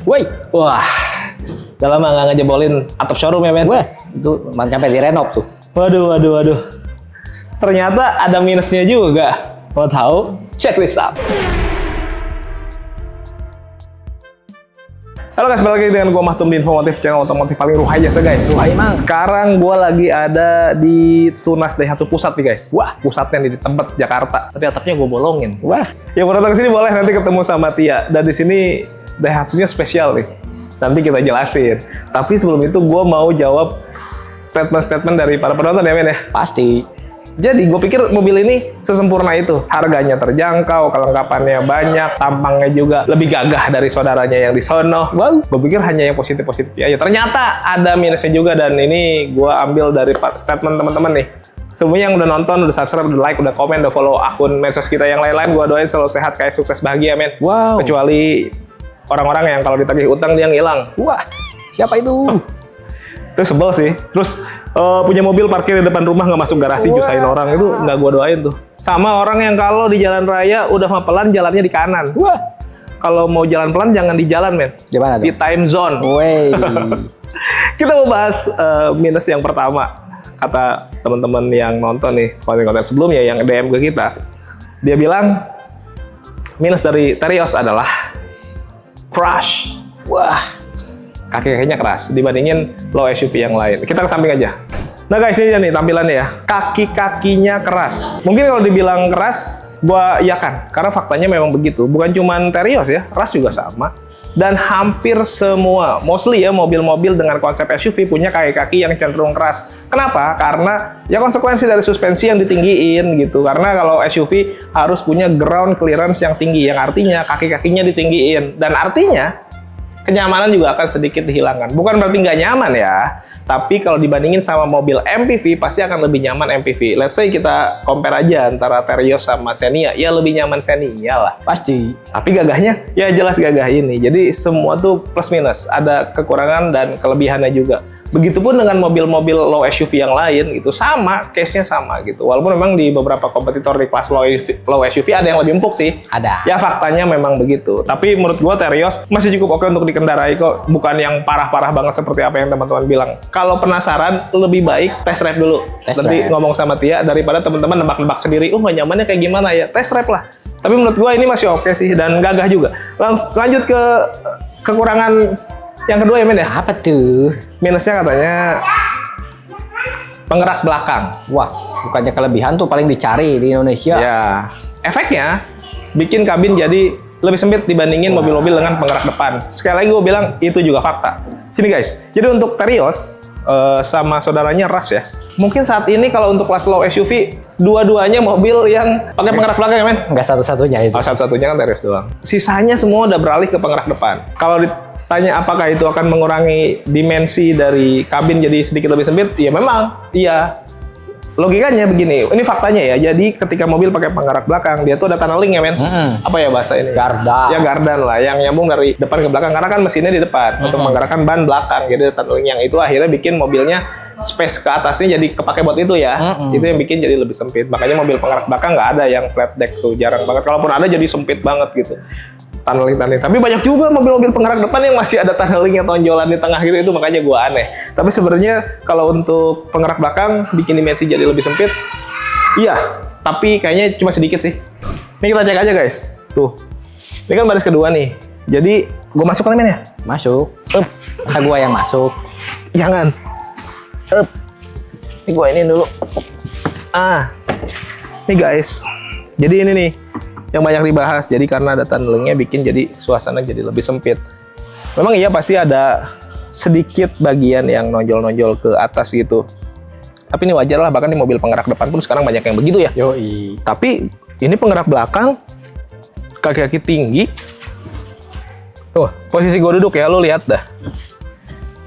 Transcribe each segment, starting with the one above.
Woi, Wah, udah lama nggak ngejebolin atap showroom ya, men? wah, itu sampai direnov tuh. Waduh. Ternyata ada minusnya juga. Mau tahu? Check this out. Halo guys, balik lagi dengan gue Mahtum di Infomotif, channel otomotif paling ruhai aja guys. Ruhai, Mang. Sekarang gue lagi ada di Tunas Daihatsu Pusat nih guys. Wah, pusatnya di Tebet, Jakarta. Tapi atapnya gue bolongin. Wah, Ya mau datang ke sini boleh, nanti ketemu sama Tia. Dan di sini Daihatsu-nya spesial nih. Nanti kita jelasin. Tapi sebelum itu gue mau jawab statement-statement dari para penonton ya, men ya. pasti. Jadi gue pikir mobil ini sesempurna itu. Harganya terjangkau, kelengkapannya banyak, tampangnya juga lebih gagah dari saudaranya yang di sono. Wow. Gue pikir hanya yang positif-positif aja. Ternyata ada minusnya juga, dan ini gue ambil dari statement teman-teman nih. Semuanya yang udah nonton, udah subscribe, udah like, udah komen, udah follow akun medsos kita yang lain-lain, gue doain selalu sehat, kayak sukses, bahagia, men. Wow. Kecuali orang-orang yang kalau ditagih utang dia ngilang. Wah, siapa itu? Itu sebel sih. Terus punya mobil parkir di depan rumah nggak masuk garasi, nyusahin orang, itu nggak gue doain tuh. Sama orang yang kalau di jalan raya udah mah pelan jalannya di kanan. Wah, Kalau mau jalan pelan jangan di jalan, men. di mana Di tuh? time zone. Wey. Kita mau bahas minus yang pertama. Kata teman-teman yang nonton nih konten-konten sebelumnya yang DM ke kita, dia bilang minus dari Terios adalah crash. Wah, Kaki-kakinya keras dibandingin low SUV yang lain. Kita ke samping aja. Nah guys, ini dia nih tampilannya ya. Kaki-kakinya keras. Mungkin kalau dibilang keras, gua iyakan. Karena faktanya memang begitu. Bukan cuma Terios ya, Rush juga sama. Dan hampir semua, mostly ya, mobil-mobil dengan konsep SUV punya kaki-kaki yang cenderung keras. Kenapa? Karena ya konsekuensi dari suspensi yang ditinggiin gitu. Karena kalau SUV harus punya ground clearance yang tinggi, yang artinya kaki-kakinya ditinggiin. Dan artinya kenyamanan juga akan sedikit dihilangkan. Bukan berarti nggak nyaman ya, tapi kalau dibandingin sama mobil MPV, pasti akan lebih nyaman MPV. Let's say kita compare aja antara Terios sama Xenia, ya lebih nyaman Xenia lah. pasti. Tapi gagahnya, ya jelas gagah ini. Jadi semua tuh plus minus, ada kekurangan dan kelebihannya juga. Begitupun dengan mobil-mobil low SUV yang lain gitu, sama, case-nya sama gitu. Walaupun memang di beberapa kompetitor di kelas low SUV ada yang lebih empuk sih. Ada. Ya faktanya memang begitu. Tapi menurut gua Terios masih cukup oke untuk dikendarai kok. Bukan yang parah-parah banget seperti apa yang teman-teman bilang. Kalau penasaran, lebih baik test drive dulu. Test Nanti drive. ngomong sama Tia daripada teman-teman nebak-nebak sendiri. Nggak nyamannya kayak gimana ya? Test drive lah. Tapi menurut gua ini masih oke sih dan gagah juga. Lanjut ke kekurangan yang kedua ya, men ya. Apa tuh? Minusnya katanya penggerak belakang. Wah, bukannya kelebihan tuh paling dicari di Indonesia. Ya, efeknya bikin kabin jadi lebih sempit dibandingin mobil-mobil dengan penggerak depan. Sekali lagi gue bilang itu juga fakta. Sini guys, jadi untuk Terios sama saudaranya Rush ya. Mungkin saat ini kalau untuk kelas low SUV, dua-duanya mobil yang pakai penggerak belakang ya, men? Nggak satu-satunya itu. Oh, satu-satunya kan Terios doang. Sisanya semua udah beralih ke penggerak depan. Kalau ditanya apakah itu akan mengurangi dimensi dari kabin jadi sedikit lebih sempit, ya memang, iya. Logikanya begini, ini faktanya ya. Jadi ketika mobil pakai penggerak belakang, dia tuh ada tunneling ya, men. Apa ya bahasa ini? Gardan. Ya gardan lah, yang nyambung dari depan ke belakang. Karena kan mesinnya di depan untuk menggerakkan ban belakang. Jadi tunneling yang itu akhirnya bikin mobilnya space ke atasnya jadi kepake buat itu ya. Itu yang bikin jadi lebih sempit. Makanya mobil penggerak belakang nggak ada yang flat deck tuh, jarang banget. Kalaupun ada jadi sempit banget gitu. Tunneling. Tapi banyak juga mobil-mobil penggerak depan yang masih ada tunnelingnya, tonjolan di tengah gitu. Itu makanya gua aneh. Tapi sebenarnya kalau untuk penggerak belakang bikin dimensi jadi lebih sempit, iya. Tapi kayaknya cuma sedikit sih. Ini kita cek aja guys. Tuh. Ini kan baris kedua nih. Jadi gua masuk kali, men ya? Masuk. Masa gua yang masuk? Jangan. Ini gua ini dulu. Ini guys. Jadi ini nih yang banyak dibahas. Jadi karena ada tunnelingnya bikin jadi suasana jadi lebih sempit. Memang iya pasti ada sedikit bagian yang nonjol-nonjol ke atas gitu. Tapi ini wajar lah, bahkan di mobil penggerak depan pun sekarang banyak yang begitu ya. Yoi. Tapi ini penggerak belakang, kaki-kaki tinggi. Tuh, posisi gue duduk ya, lo lihat dah.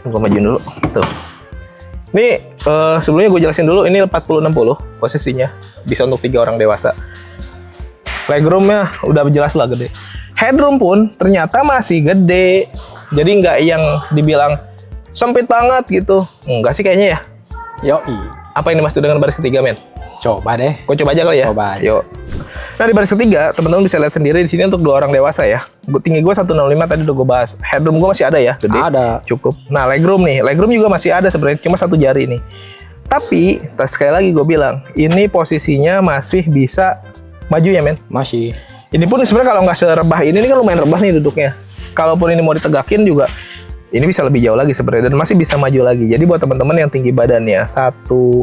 Gue majuin dulu. Tuh. Ini sebelumnya gue jelasin dulu, ini 40-60 posisinya. Bisa untuk 3 orang dewasa. Legroomnya udah jelas lah gede. Headroom pun ternyata masih gede. Jadi nggak yang dibilang sempit banget gitu. Enggak sih kayaknya ya. Yoi. Apa ini maksud dengan baris ketiga, men? Coba deh. Gue coba aja kali ya. Coba aja. Yuk. Nah di baris ketiga, teman-teman bisa lihat sendiri di sini untuk 2 orang dewasa ya. Tinggi gue 165 tadi udah gue bahas. Headroom gue masih ada ya, gede. Ada. Cukup. Nah legroom nih, legroom juga masih ada sebenarnya, cuma 1 jari nih. Tapi sekali lagi gue bilang, ini posisinya masih bisa maju ya men. Masih. Ini pun sebenarnya kalau nggak serebah ini kan lumayan rebah nih duduknya. Kalaupun ini mau ditegakin juga, ini bisa lebih jauh lagi sebenarnya dan masih bisa maju lagi. Jadi buat teman-teman yang tinggi badannya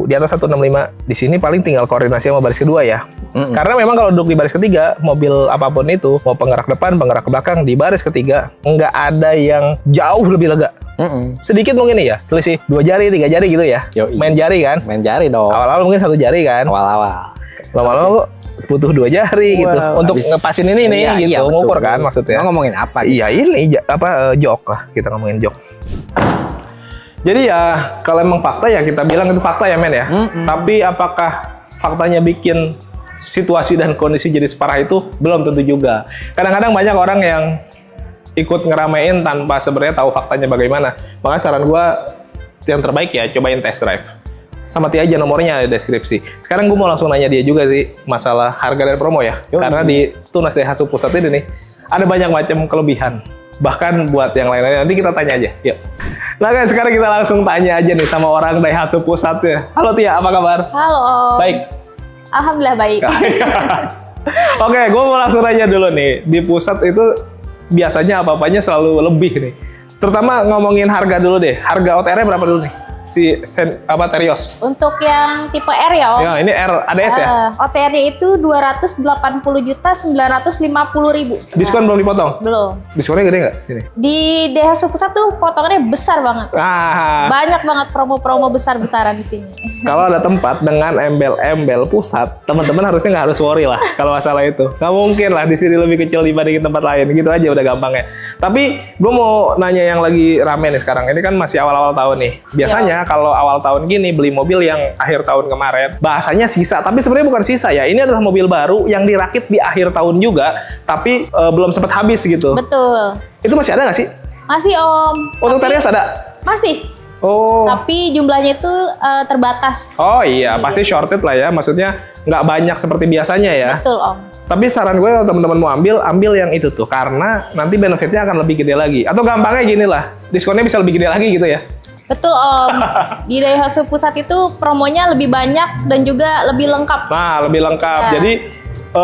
di atas 165, di sini paling tinggal koordinasi sama baris kedua ya. Karena memang kalau duduk di baris ketiga, mobil apapun itu, mau penggerak depan, penggerak ke belakang, di baris ketiga nggak ada yang jauh lebih lega. Sedikit mungkin ya, selisih 2 jari, 3 jari gitu ya. Yoi. Main jari kan? Main jari dong. Awal-awal mungkin 1 jari kan? Awal-awal. Lama-lama kok butuh 2 jari gitu untuk ngepasin ini nih Iya, gitu, iya, ngukur betul. kan maksudnya. Mau ngomongin apa? Gitu? Iya ini jok lah, kita ngomongin jok. Jadi ya kalau emang fakta ya kita bilang itu fakta ya men ya. Tapi apakah faktanya bikin situasi dan kondisi jadi separah itu? Belum tentu juga. Kadang-kadang banyak orang yang ikut ngeramein tanpa sebenarnya tahu faktanya bagaimana. Makanya saran gua yang terbaik ya cobain test drive. Sama Tia aja nomornya ada di deskripsi. Sekarang gue mau langsung nanya dia juga sih masalah harga dan promo ya. Karena di Tunas Daihatsu Pusat ini nih ada banyak macam kelebihan. Bahkan buat yang lain-lain nanti kita tanya aja. Yuk. Nah guys, sekarang kita langsung tanya aja nih sama orang Daihatsu Pusatnya. Halo Tia, apa kabar? Halo Om. Baik. Alhamdulillah baik. Oke, gue mau langsung nanya dulu nih. Di pusat itu biasanya apa-apanya selalu lebih nih. Terutama ngomongin harga dulu deh. Harga OTR-nya berapa dulu nih? Terios. Untuk yang tipe R ya Om. Ya, ini R ADS ya? OTR-nya itu 280.950.000. Diskon belum dipotong? Belum. Diskonnya gede nggak sini? Di Daihatsu Pusat tuh potongannya besar banget. Banyak banget promo-promo besar-besaran di sini. Kalau ada tempat dengan embel-embel pusat, teman-teman harusnya nggak harus worry lah kalau masalah itu. Nggak mungkin lah di sini lebih kecil dibandingin tempat lain. Gitu aja udah gampang ya. Tapi gue mau nanya yang lagi rame nih sekarang. Ini kan masih awal-awal tahun nih. Biasanya kalau awal tahun gini beli mobil yang akhir tahun kemarin, bahasanya sisa. Tapi sebenarnya bukan sisa ya. Ini adalah mobil baru yang dirakit di akhir tahun juga, tapi belum sempat habis gitu. Betul. Itu masih ada nggak sih? Masih Om. Untuk Terios ada? Masih. Oh. Tapi jumlahnya itu terbatas. Oh iya, pasti shorted lah ya. Maksudnya nggak banyak seperti biasanya ya. Betul Om. Tapi saran gue kalau teman-teman mau ambil yang itu tuh. Karena nanti benefitnya akan lebih gede lagi. Atau gampangnya gini lah, diskonnya bisa lebih gede lagi gitu ya. Betul Om. Di Daihatsu Pusat itu promonya lebih banyak dan juga lebih lengkap. Nah, lebih lengkap. Ya. Jadi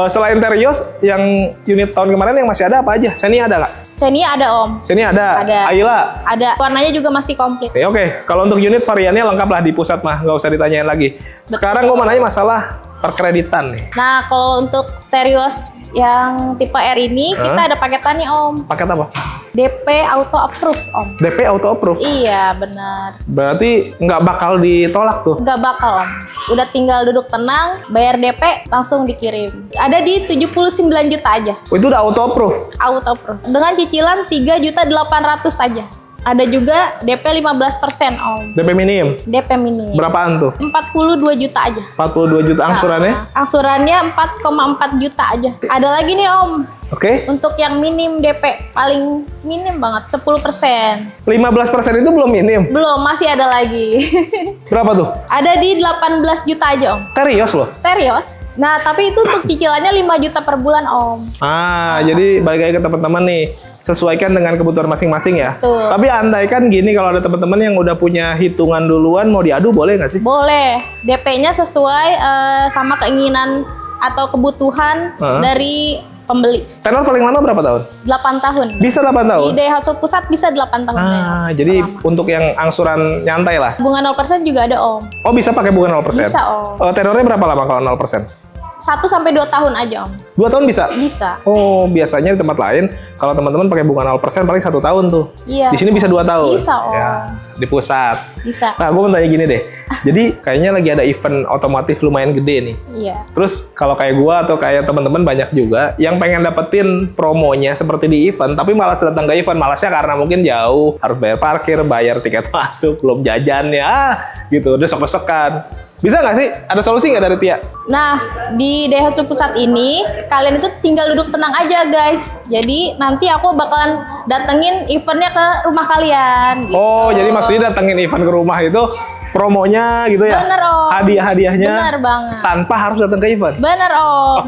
selain Terios, yang unit tahun kemarin yang masih ada apa aja? Xenia ada nggak? Xenia ada Om. Xenia ada. Ada. Ayla. Ada. Warnanya juga masih komplit. Oke. Kalau untuk unit variannya lengkap lah di pusat mah, nggak usah ditanyain lagi. Sekarang gue mau nanya masalah perkreditan nih. Nah, kalau untuk Terios yang tipe R ini kita ada paketannya Om. Paket apa? DP auto approve Om. DP auto approve. Iya benar. Berarti nggak bakal ditolak tuh? Nggak bakal Om. Udah tinggal duduk tenang, bayar DP langsung dikirim. Ada di 79 juta aja. Oh, itu udah auto approve? Auto approve. Dengan cicilan 3.800.000 aja. Ada juga DP 15% Om. DP minim? DP minim. Berapaan tuh? 42 juta aja. 42 juta angsurannya? Angsurannya 4,4 juta aja. Ada lagi nih Om. Oke. Untuk yang minim DP paling minim banget 10%. 15% itu belum minim? Belum, masih ada lagi. Berapa tuh? Ada di 18 juta aja Om. Terios loh? Terios. Nah tapi itu untuk cicilannya 5 juta per bulan Om. Jadi balik lagi ke teman-teman nih, sesuaikan dengan kebutuhan masing-masing ya. Betul. Tapi andaikan gini, kalau ada teman-teman yang udah punya hitungan duluan, mau diadu boleh nggak sih? Boleh. DP-nya sesuai sama keinginan atau kebutuhan dari pembeli. Tenor paling lama berapa tahun? 8 tahun. Bisa 8 Di tahun? Daihatsu Pusat bisa 8 tahun. Jadi untuk yang angsuran nyantai lah. Bunga 0% juga ada Om. Oh, bisa pakai bunga 0%? Bisa Om. Tenornya berapa lama kalau 0%? 1 sampai 2 tahun aja Om. 2 tahun bisa? Bisa. Oh, biasanya di tempat lain kalau teman-teman pakai bunga 0% paling 1 tahun tuh. Iya. Di sini bisa 2 tahun. Bisa Om. Ya, di pusat. Bisa. Nah, gue mau tanya gini deh. Jadi kayaknya lagi ada event otomotif lumayan gede nih. Iya. Terus kalau kayak gue atau kayak teman-teman banyak juga yang pengen dapetin promonya seperti di event, tapi malas datang ke event. Malasnya karena mungkin jauh, harus bayar parkir, bayar tiket masuk, belum jajannya, gitu. Udah sok-sokan. Bisa nggak sih? Ada solusi nggak dari Tia? Nah, di Daihatsu Pusat ini, kalian itu tinggal duduk tenang aja, guys. Jadi, nanti aku bakalan datengin eventnya ke rumah kalian. Gitu. Oh, jadi maksudnya datengin event ke rumah itu promonya gitu ya. Bener, Om. Hadiah-hadiahnya. Bener banget. Tanpa harus datang ke event. Bener Om.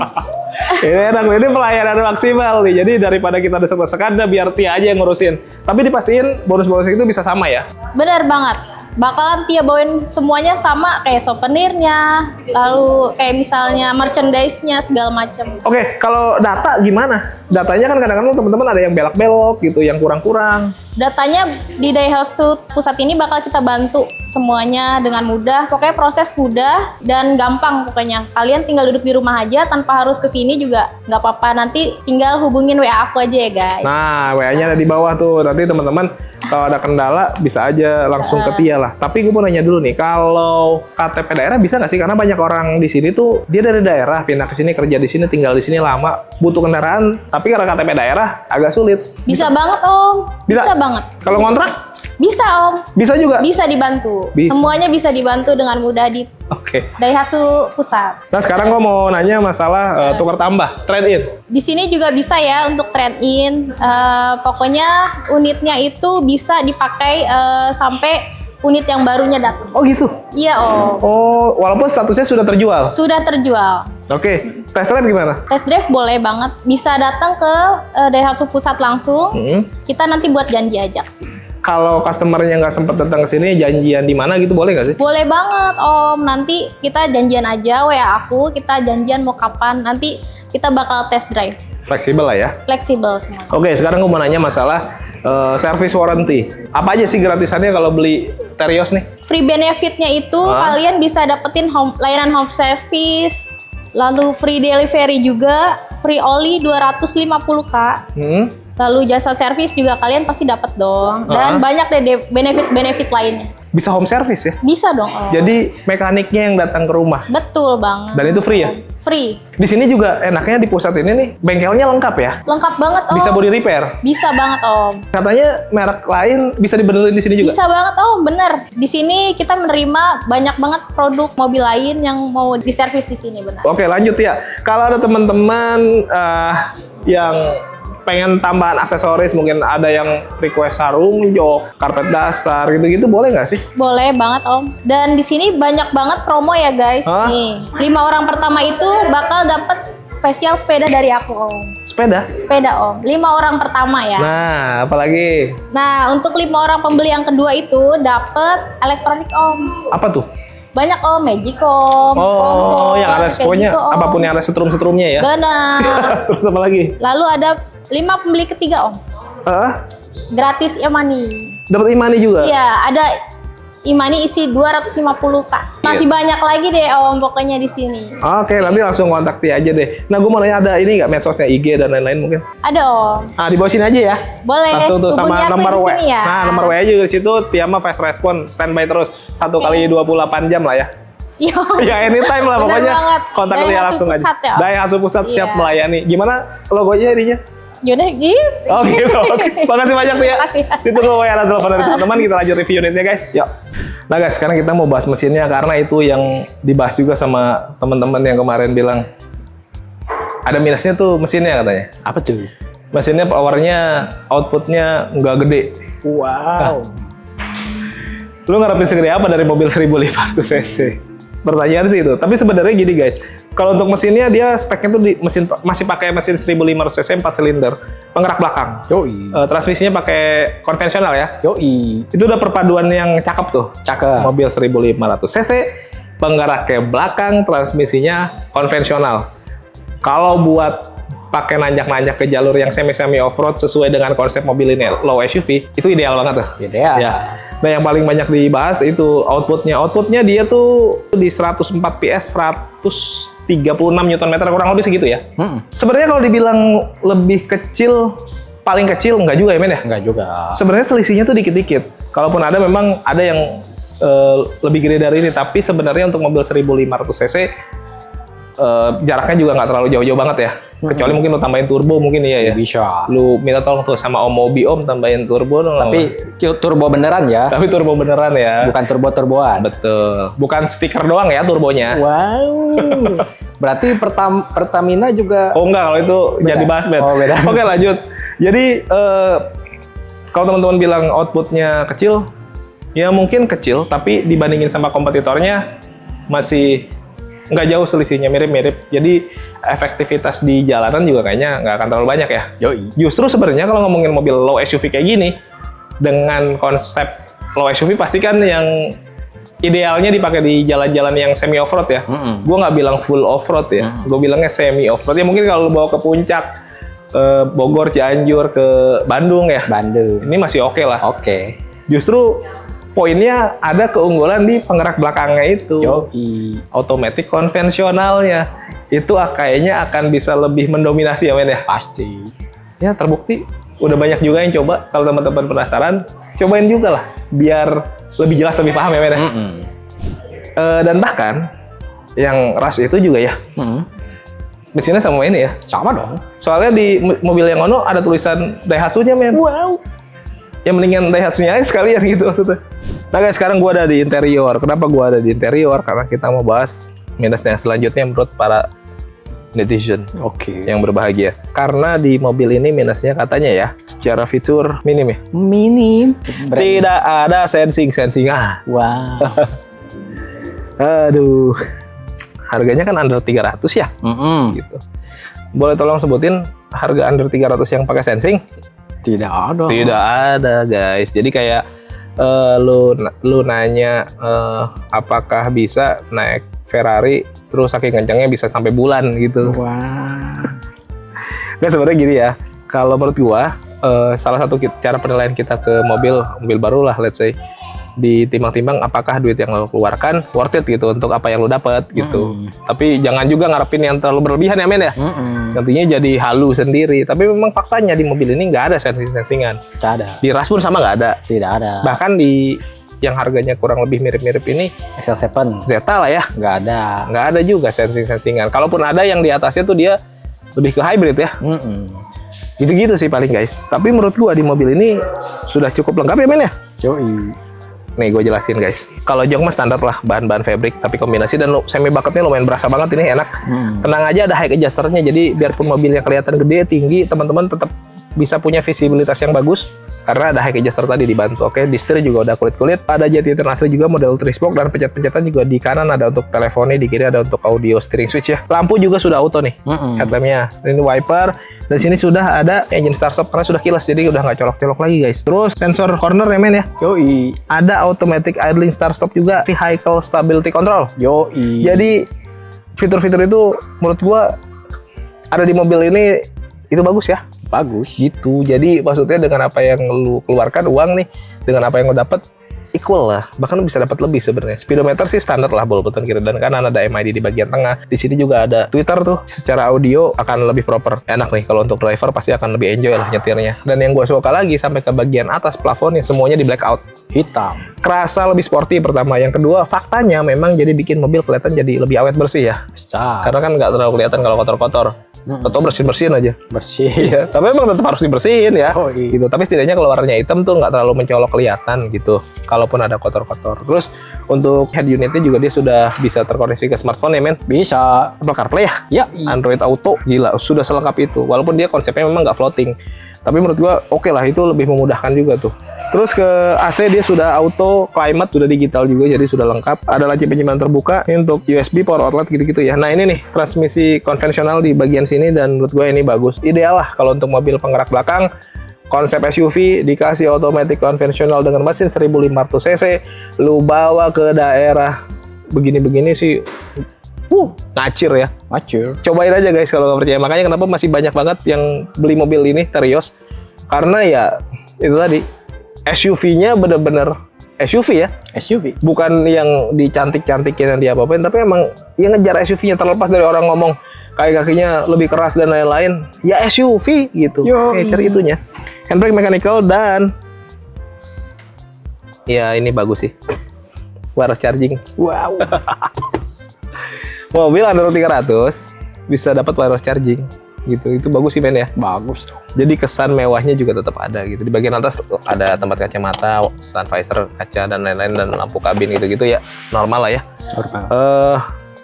Ini enak, ini pelayanan maksimal nih. Jadi daripada kita desek-desekan, biar Tia aja yang ngurusin. Tapi dipastiin bonus-bonus itu bisa sama ya. Bener banget. Bakalan Tia bawain semuanya sama, kayak souvenirnya, lalu kayak misalnya merchandise-nya segala macam. Oke, kalau data gimana? Datanya kan kadang-kadang teman-teman ada yang belok-belok gitu, yang kurang-kurang. Datanya di Daihatsu pusat ini bakal kita bantu semuanya dengan mudah. Pokoknya proses mudah dan gampang pokoknya. Kalian tinggal duduk di rumah aja tanpa harus kesini juga nggak apa-apa. Nanti tinggal hubungin WA aku aja ya guys. Nah, WA-nya ada di bawah tuh. Nanti teman-teman kalau ada kendala bisa aja langsung ke Tia lah. Tapi gue mau nanya dulu nih, kalau KTP daerah bisa nggak sih? Karena banyak orang di sini tuh dia dari daerah pindah ke sini, kerja di sini, tinggal di sini lama, butuh kendaraan. Tapi karena KTP daerah agak sulit. Bisa banget Om. Bisa banget. Kalau ngontrak? Bisa Om. Bisa juga? Bisa dibantu. Bisa. Semuanya bisa dibantu dengan mudah di Oke. Daihatsu pusat. Nah sekarang gue mau nanya masalah tukar tambah, trade in. Di sini juga bisa ya untuk trade in. Pokoknya unitnya itu bisa dipakai sampai unit yang barunya datang. Oh gitu? Iya Om. Oh, walaupun statusnya sudah terjual. Sudah terjual. Oke, test drive gimana? Test drive boleh banget. Bisa datang ke Daihatsu pusat langsung. Kita nanti buat janji aja sih. Kalau customernya nggak sempat datang ke sini, janjian di mana gitu boleh nggak sih? Boleh banget Om. Nanti kita janjian aja WA aku. Kita janjian mau kapan. Nanti kita bakal test drive. Fleksibel lah ya. Fleksibel semua. Oke, sekarang gue mau nanya masalah service warranty. Apa aja sih gratisannya kalau beli Terios nih? Free benefitnya itu kalian bisa dapetin layanan home service, lalu free delivery juga, free oli 250K. Lalu jasa servis juga kalian pasti dapat dong. Dan banyak deh benefit-benefit lainnya. Bisa home service ya? Bisa dong Om. Jadi mekaniknya yang datang ke rumah. Betul banget. Dan itu free ya? Free. Di sini juga enaknya di pusat ini nih, bengkelnya lengkap ya? Lengkap banget Om. Bisa body repair? Bisa banget Om. Katanya merek lain bisa dibenerin di sini juga? Bisa banget Om, bener. Di sini kita menerima banyak banget produk mobil lain yang mau diservis di sini, benar. Oke, lanjut ya. Kalau ada teman-teman yang pengen tambahan aksesoris, mungkin ada yang request sarung, jok, karpet dasar, gitu-gitu, boleh nggak sih? Boleh banget Om. Dan di sini banyak banget promo ya guys. Nih, 5 orang pertama itu bakal dapet spesial sepeda dari aku Om. Sepeda? Sepeda Om. 5 orang pertama ya. Nah, apalagi? Nah, untuk 5 orang pembeli yang kedua itu dapet elektronik Om. Apa tuh? Banyak Om, Magic Om. Oh, kompor, yang ada kayak pokoknya gitu, Om. apapun yang ada setrum-setrumnya ya? Benar. Terus apa lagi? Lalu ada 5 pembeli ketiga Om. Gratis Imani. Dapat Imani juga? Iya, ada Imani isi 250K. Masih banyak lagi deh Om pokoknya di sini. Oke, nanti langsung kontak Tia aja deh. Nah, gue mau nanya ada ini nggak medsosnya, IG dan lain-lain mungkin? Ada Om. Ah, di bawah sini aja ya. Boleh. Langsung tuh Hubungi sama aku nomor di WA. sini ya. Nah, nomor WA juga di situ. Tia mah fast respon, standby terus 1 kali 28 jam lah ya. Iya. Ya anytime lah Bener pokoknya. banget. Kontak Tia Daihatsu langsung aja. Pusat ya, Om? Daihatsu Pusat siap Iya. melayani. Gimana logonya ininya? Yaudah gitu. Oh gitu. Oke. Makasih banyak Tia. Makasih. Ditunggu WA dan telepon dari teman-teman. Kita lanjut review unitnya guys. Yuk. Nah guys, sekarang kita mau bahas mesinnya karena itu yang dibahas juga sama teman-teman yang kemarin bilang ada minusnya tuh mesinnya katanya. Apa tuh? Mesinnya powernya, outputnya nggak gede. Wow. Lu ngarepin segede apa dari mobil 1500 cc? Pertanyaan sih itu. Tapi sebenarnya gini guys, kalau untuk mesinnya dia speknya tuh masih pakai mesin 1500 cc 4 silinder, penggerak belakang. Yoi. Transmisinya pakai konvensional ya. Yoi. Itu udah perpaduan yang cakep tuh. Cakep. Mobil 1500 cc, penggeraknya belakang, transmisinya konvensional. Kalau buat pakai nanjak-nanjak ke jalur yang semi-semi off-road sesuai dengan konsep mobil ini low SUV, itu ideal banget tuh. Ideal. Ya. Nah, yang paling banyak dibahas itu outputnya. Outputnya dia tuh di 104 PS, 136 Nm, kurang lebih segitu ya. Sebenarnya kalau dibilang lebih kecil, paling kecil enggak juga ya men ya? Enggak juga. Sebenarnya selisihnya tuh dikit-dikit. Kalaupun ada, memang ada yang lebih gede dari ini. Tapi sebenarnya untuk mobil 1500 cc jaraknya juga nggak terlalu jauh-jauh banget ya. Kecuali mungkin lu tambahin turbo mungkin iya ya. Bisa. Lu minta tolong tuh sama Om Mobi, Om tambahin turbo dong. Tapi turbo beneran ya. Tapi turbo beneran ya. Bukan turbo-turboan. Betul. Bukan stiker doang ya turbonya. Wow. Berarti Pertamina juga. Oh enggak, kalau itu Beda. jadi bahas Ben. Oh, beda. Oke lanjut. Jadi kalau teman-teman bilang outputnya kecil, ya mungkin kecil, tapi dibandingin sama kompetitornya masih nggak jauh selisihnya, mirip-mirip. Jadi efektivitas di jalanan juga kayaknya nggak akan terlalu banyak ya. Yoi. Justru sebenarnya kalau ngomongin mobil low SUV kayak gini, dengan konsep low SUV pasti kan yang idealnya dipakai di jalan-jalan yang semi off-road ya. Gue nggak bilang full off-road ya, gue bilangnya semi off-road. Ya mungkin kalau bawa ke puncak, Bogor, Cianjur, ke Bandung ya. Bandung. Ini masih oke lah. Oke. Justru poinnya ada keunggulan di penggerak belakangnya itu. Yoi. Automatic konvensionalnya. Itu kayaknya akan bisa lebih mendominasi ya men ya. Pasti. Ya terbukti. Udah banyak juga yang coba. Kalau teman-teman penasaran, cobain juga lah. Biar lebih jelas, lebih paham ya men ya. Dan bahkan yang Rush itu juga ya. Mesinnya sama ini ya. Sama dong. Soalnya di mobil yang Ono ada tulisan Daihatsu-nya men. Wow. Ya mendingan Daihatsu-nya aja sekalian gitu maksudnya. Nah guys, sekarang gua ada di interior. Kenapa gua ada di interior? Karena kita mau bahas minusnya selanjutnya menurut para netizen yang berbahagia. Karena di mobil ini minusnya katanya ya, secara fitur minim ya. Minim. Tidak ada sensing. Wow. Aduh. Harganya kan under 300 ya. Gitu. Boleh tolong sebutin harga under 300 yang pakai sensing? Tidak ada. Tidak ada, guys. Jadi kayak lu nanya apakah bisa naik Ferrari terus saking kencangnya bisa sampai bulan gitu. Wah. Nggak, sebenarnya gini ya. Kalau menurut gua salah satu cara penilaian kita ke mobil baru lah, let's say, ditimbang-timbang apakah duit yang lo keluarkan worth it gitu untuk apa yang lo dapat gitu. Tapi jangan juga ngarepin yang terlalu berlebihan ya men ya. Nantinya jadi halu sendiri. Tapi memang faktanya di mobil ini nggak ada sensing-sensingan. Tidak ada. Di Rush pun sama nggak ada. Tidak ada. Bahkan di yang harganya kurang lebih mirip-mirip ini XL7 Zeta lah ya. nggak ada. Nggak ada juga sensing-sensingan. Kalaupun ada yang di atasnya tuh dia lebih ke hybrid ya. Gitu-gitu sih paling guys. Tapi menurut gua di mobil ini sudah cukup lengkap ya men ya. Yoi. Nih gue jelasin guys. Kalau jok mah standar lah, bahan-bahan fabric, tapi kombinasi dan semi bucketnya lumayan berasa banget ini, enak. Tenang aja, ada high adjusternya, jadi biarpun mobilnya kelihatan gede, tinggi, teman-teman tetap bisa punya visibilitas yang bagus karena ada high adjuster tadi dibantu. Oke, di setir juga udah kulit-kulit. Ada jeti internal juga model Tri-Spoke dan pencet-pencetan juga di kanan ada untuk teleponnya, di kiri ada untuk audio steering switch ya. Lampu juga sudah auto nih. Headlampnya. Ini wiper. Dan sini sudah ada engine start stop karena sudah keyless, jadi udah nggak colok-colok lagi guys. Terus sensor corner ya men ya. Yoi. Ada automatic idling start stop juga, vehicle stability control. Yoi. Jadi fitur-fitur itu menurut gua ada di mobil ini itu bagus ya. Bagus. Gitu. Jadi maksudnya dengan apa yang lu keluarkan uang nih, dengan apa yang lu dapat equal lah. Bahkan lu bisa dapat lebih sebenarnya. Speedometer sih standar lah, bol-botan kiri dan kanan, ada MID di bagian tengah. Di sini juga ada Twitter tuh. Secara audio akan lebih proper. Enak nih kalau untuk driver pasti akan lebih enjoy lah nyetirnya. Dan yang gua suka lagi sampai ke bagian atas plafonnya semuanya di blackout. Hitam. Kerasa lebih sporty pertama. Yang kedua, faktanya memang jadi bikin mobil kelihatan jadi lebih awet bersih ya. Bisa. Karena kan nggak terlalu kelihatan kalau kotor-kotor. Atau bersihin-bersihin aja. Bersih. Iya, tapi memang tetap harus dibersihin ya. Iya. Gitu. Tapi setidaknya kalau warnanya hitam tuh nggak terlalu mencolok kelihatan gitu. Kalaupun ada kotor-kotor. Terus untuk head unitnya juga dia sudah bisa terkoneksi ke smartphone ya men. Bisa. Apple CarPlay ya? Ya. Android Auto, gila sudah selengkap itu. Walaupun dia konsepnya memang nggak floating. Tapi menurut gua oke lah, itu lebih memudahkan juga tuh. Terus ke AC dia sudah auto climate, sudah digital juga, jadi sudah lengkap. Ada laci penyimpanan terbuka ini untuk USB, power outlet gitu-gitu ya. Nah ini nih transmisi konvensional di bagian sini dan menurut gue ini bagus. Ideal lah kalau untuk mobil penggerak belakang. Konsep SUV dikasih automatic konvensional dengan mesin 1500 cc. Lu bawa ke daerah begini-begini sih. Ngacir ya. Mature. Cobain aja guys kalau nggak percaya. Makanya kenapa masih banyak banget yang beli mobil ini Terios. Karena ya itu tadi. SUV-nya bener-bener SUV ya. SUV. Bukan yang dicantik-cantikin yang diapa-apain, tapi emang yang ngejar SUV-nya, terlepas dari orang ngomong kaki-kakinya lebih keras dan lain-lain. Ya SUV gitu. Cari itunya. Handbrake mechanical dan ya ini bagus sih. Wireless charging. Wow. Mobil under 300 bisa dapat wireless charging. Gitu, itu bagus sih men ya. Bagus dong. Jadi kesan mewahnya juga tetap ada gitu. Di bagian atas ada tempat kacamata, sun visor, kaca dan lain-lain, dan lampu kabin gitu-gitu ya. Normal lah ya. Normal.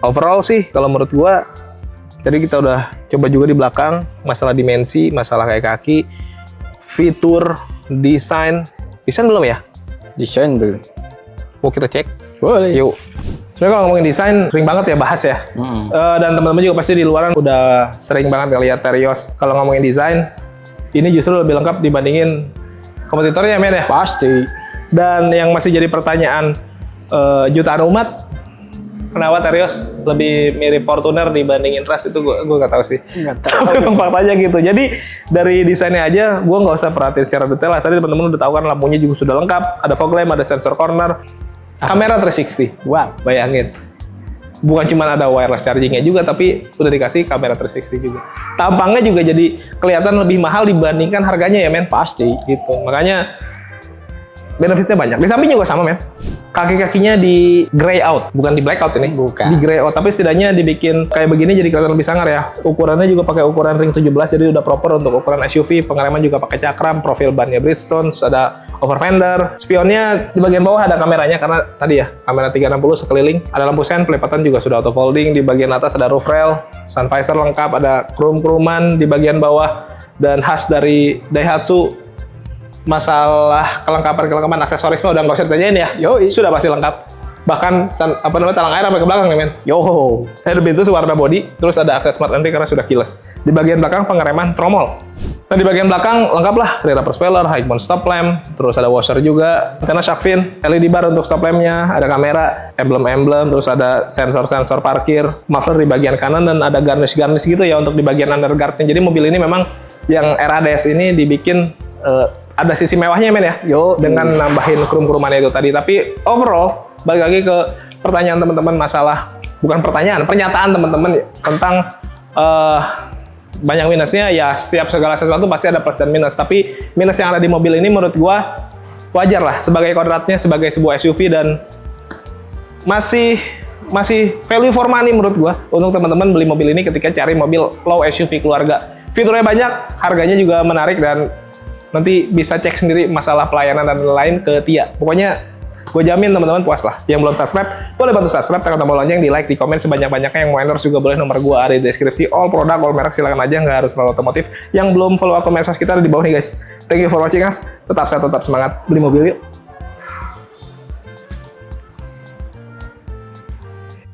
Overall sih kalau menurut gua tadi kita udah coba juga di belakang, masalah dimensi, masalah kayak kaki, fitur, desain belum ya? Desain belum. Mau kita cek? Boleh. Yuk. Sebenarnya kalau ngomongin desain, sering banget ya bahas ya. Dan teman-teman juga pasti di luaran udah sering banget ngeliat Terios. Kalau ngomongin desain, ini justru lebih lengkap dibandingin kompetitornya, men ya. Pasti. Dan yang masih jadi pertanyaan jutaan umat, kenapa Terios lebih mirip Fortuner dibandingin Rush, itu gue nggak tahu sih. Nggak tahu. Memang faktanya gitu. Jadi dari desainnya aja, gue nggak usah perhatiin secara detail lah. Tadi teman-teman udah tahu kan lampunya juga sudah lengkap. Ada fog lamp, ada sensor corner, kamera 360. Wow. Bayangin. Bukan cuma ada wireless chargingnya juga, tapi udah dikasih kamera 360 juga. Tampangnya juga jadi kelihatan lebih mahal dibandingkan harganya ya, men. Pasti. Gitu. Makanya benefitnya banyak. Di samping juga sama, men. Kaki-kakinya di gray out, bukan di black out ini. Bukan. Di gray out, tapi setidaknya dibikin kayak begini jadi kelihatan lebih sangar ya. Ukurannya juga pakai ukuran ring 17, jadi udah proper untuk ukuran SUV. Pengereman juga pakai cakram, profil bannya Bridgestone, ada over fender. Spionnya di bagian bawah ada kameranya karena tadi ya, kamera 360 sekeliling. Ada lampu sen, pelipatan juga sudah auto folding. Di bagian atas ada roof rail, sun visor lengkap, ada chrome-chroman di bagian bawah. Dan khas dari Daihatsu, masalah kelengkapan aksesoris mah udah nggak usah ditanyain ya. Yoi. Sudah pasti lengkap. Bahkan talang air sampai ke belakang nih, men. Yo. Head itu warna body, terus ada akses smart entry karena sudah keyless. Di bagian belakang pengereman tromol. Nah, di bagian belakang lengkap lah, rear upper spoiler, high mount stop lamp, terus ada washer juga, antena shark fin, LED bar untuk stop lampnya, ada kamera, emblem-emblem, terus ada sensor-sensor parkir, muffler di bagian kanan, dan ada garnish-garnish gitu ya untuk di bagian underguardnya. Jadi mobil ini memang yang RADS ini dibikin ada sisi mewahnya, men ya. Yo. Dengan nambahin krum-krumannya itu tadi. Tapi overall, balik lagi ke pertanyaan teman-teman masalah, bukan pertanyaan, pernyataan teman-teman tentang banyak minusnya. Ya, setiap segala sesuatu pasti ada plus dan minus. Tapi minus yang ada di mobil ini menurut gua wajar lah sebagai kodratnya sebagai sebuah SUV, dan masih value for money menurut gua untuk teman-teman beli mobil ini ketika cari mobil low SUV keluarga. Fiturnya banyak, harganya juga menarik, dan nanti bisa cek sendiri masalah pelayanan dan lain-lain ke Tia. Pokoknya gue jamin teman-teman puas lah. Yang belum subscribe, boleh bantu subscribe, tekan tombol lonceng, di like, di komen sebanyak-banyaknya. Yang mau endorse juga boleh, nomor gue ada di deskripsi. All produk, all merek, silakan aja, nggak harus selalu otomotif. Yang belum follow akun medsos kita ada di bawah nih, guys. Thank you for watching us. Tetap sehat, tetap semangat, beli mobil yuk.